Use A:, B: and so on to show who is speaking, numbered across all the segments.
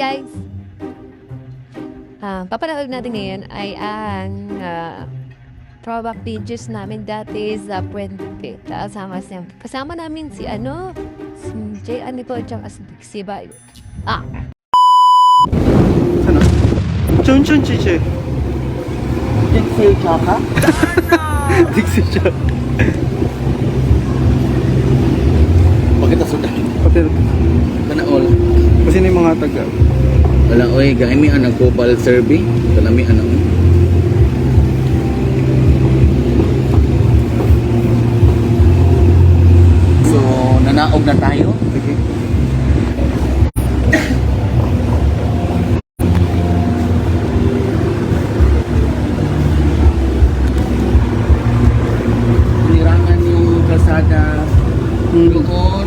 A: guys! Papanood natin ngayon ay ang throwback videos namin dati sa Puente. Kasama namin si si Jay Anico at si Bayo.
B: Ano? Chun chiche.
C: Dixie Chaka?
B: Dixie Chaka.
C: Bakit nasudan?
B: Pero,
C: Kanaol.
B: kasi na yung mga taga.
C: Wala, oy, gaya mi ang nag-global survey. Kalami, ano. So, nanaog na tayo.
B: Sige.
C: Nirangan yung kalsada doon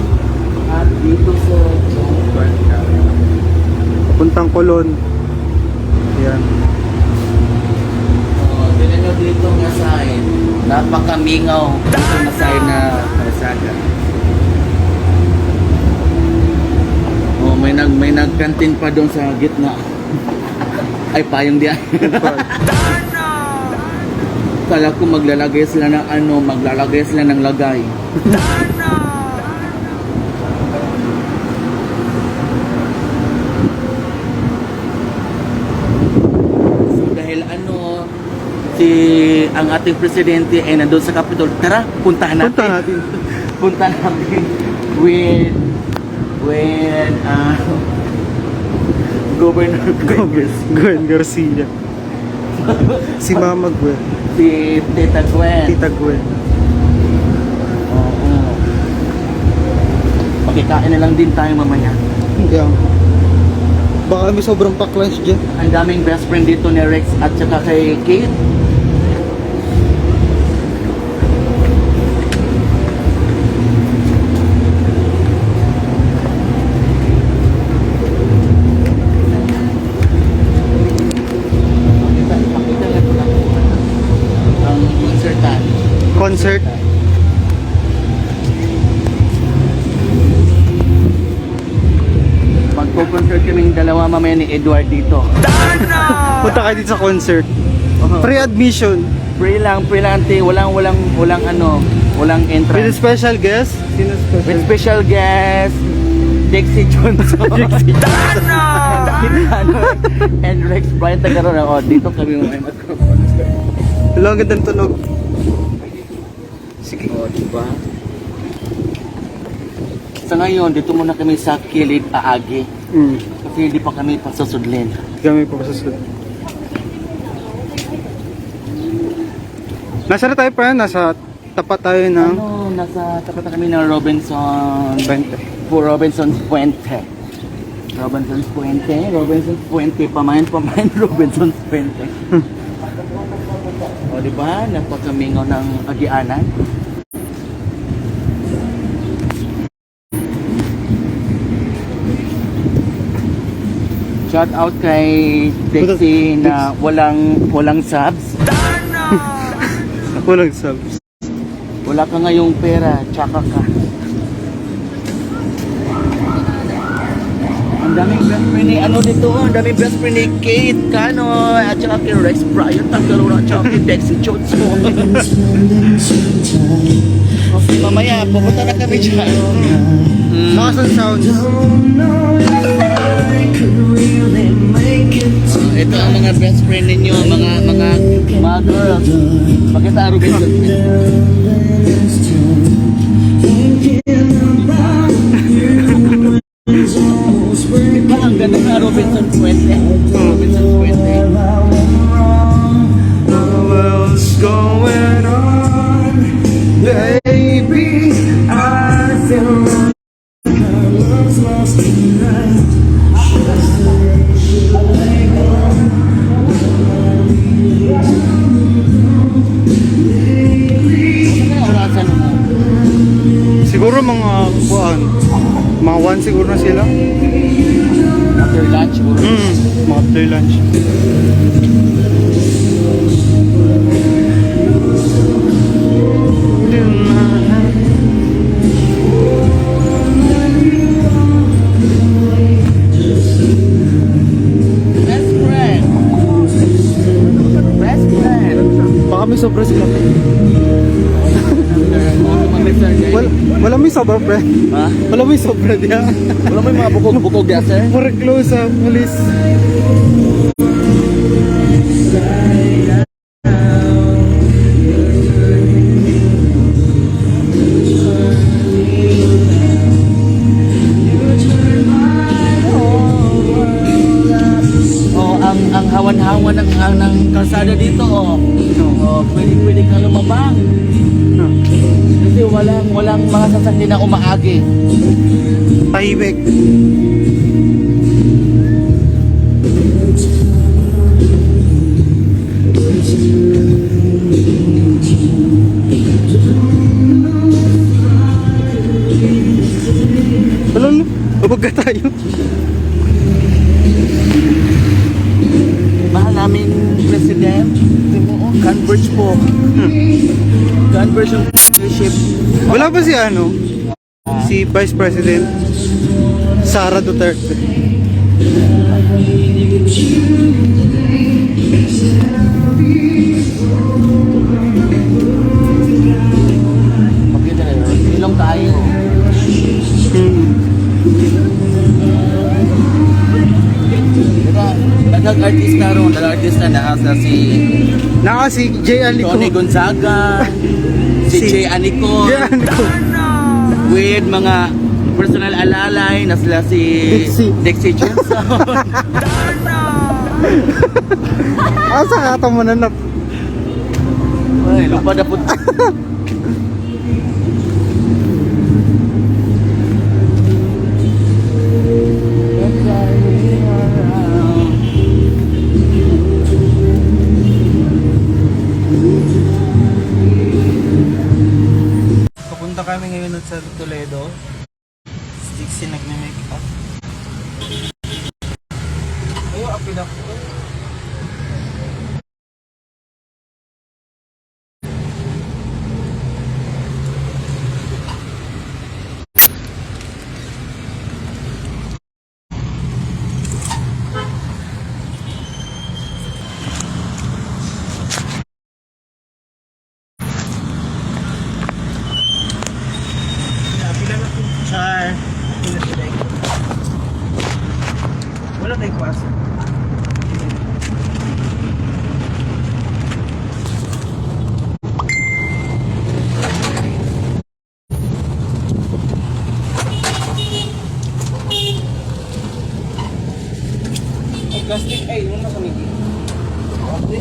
C: at dito sa Banda.
B: Puntang Colon. Yan.
C: Tignan nyo dito nga sign. Napakamingaw dito na sign na kalsada. May nagkantin pa doon sa gitna. Ay, payong diyan. Kala ko maglalagay sila ng lagay. So dahil ang ating presidente ay nandun sa Capitol, tara, puntahan natin. Puntahan natin with Governor
B: Gwen Garcia. Si Mama Gwen.
C: si Tita Gwen.
B: Tita Gwen.
C: Oo. Makikain na lang din tayo mamaya.
B: Yan. Baka may sobrang pack-lunch dyan.
C: Ang daming best friend dito ni Rex at saka kay Kate. Pakita lang po ang concertan.
B: Concert.
C: Magpo-concert kaming dalawa mamaya ni Edward dito.
B: Punta kayo dito sa concert. Free admission.
C: Free lang, walang
B: With
C: entrance.
B: special guest. Sino
C: With
B: special?
C: special guest, Dixie Johnson. And Rex Brian Tagaroon. Dito kami may mag-concert.
B: Wala, ang gandang tunog. Sige.
C: Diba? Sa ngayon, dito muna kami sa Kilid Aagi. Kasi hindi pa kami pasasudlin.
B: Kami po susunod. Nasa na tayo pa yan? Nasa tapat tayo ng
C: Nasa tapat na kami ng Robinson
B: Puente.
C: Robinson's Puente. Robinson's Puente. Pamain, Robinson's Puente. O, diba? Napakamingaw ng agianan. Shout out kay Dixie na walang subs.
B: Walang subs.
C: Wala ka ngayong pera, tsaka ka. Ang daming best friend ni dito, ang daming best friend ni Kate Cano at saka kay Rex Brian Tagaroon at saka kay Dixie Johnson. Mamaya, pupunta na kami dyan.
B: Lakas ang sound.
C: Ito ang mga best friend ninyo, mga girls. Pakita ang Robinson. Diba ang ganda na Robinson Puente? Robinson Puente.
B: What's going on? Baby, I feel like I was lost tonight. Siguro mga mga 1 siguro na sila.
C: After lunch,
B: Mga after lunch. Press mo. Wala mo yung sobra, pre.
C: Ha?
B: Wala mo yung sobra diya.
C: Wala mo yung mga bukog-bukog ya, sir?
B: More close sa police.
C: Oh, ang hawan-hawan ng kalsada dito, oh. Oh, pwede kang lumabang. Kasi walang mga sasakyan na umaagi.
B: Tahimik. Wala na. Huwag ka tayo.
C: Mahal namin president. Converge po. Converge yung leadership.
B: Wala ba si ano? Si Vice President Sara Duterte.
C: Magkita na yun. Ilong tayo. Diba? Nag-artist na ron. Nag-artist na nasa si
B: Naka si Jay Alico.
C: Tony Gonzaga, si Jay Anico,
B: Jay Alico.
C: with mga personal alalay na sila si Dixie Johnson.
B: Asa ka ito mananap?
C: Ay, lupa na po.
B: Papunta kami ngayon sa Toledo. Stixie nagme-make up. Ayo, apil ako. Char. Wala tayong kwasa. Plastic ay, wala kami.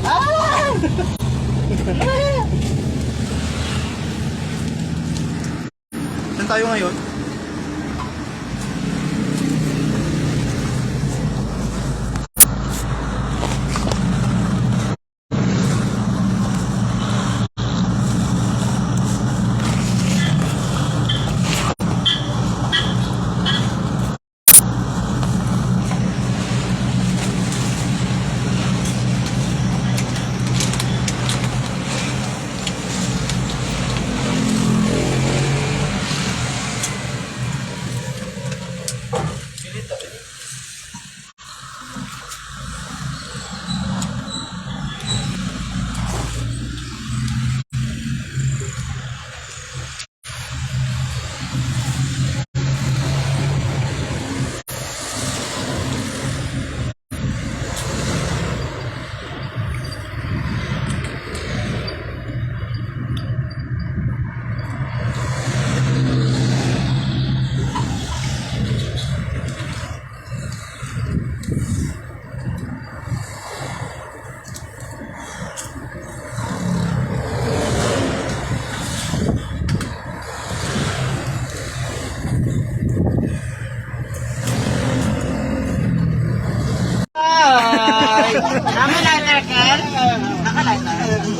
B: Ah! Saan tayo ngayon?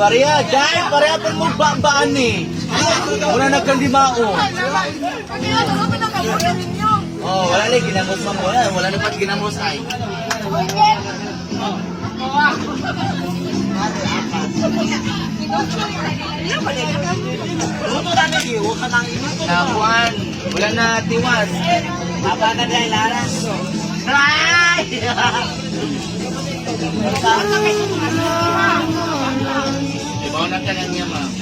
C: Pareha, dahil pareha pa mo baan eh. Wala nagkandimao. Oh, wala na ginamos mo. Wala na pat ginamos ay. Nakuan, wala na tiwas. Apa na dahil laras. Ay! Ibaw Walang ka lang niya, ma'am.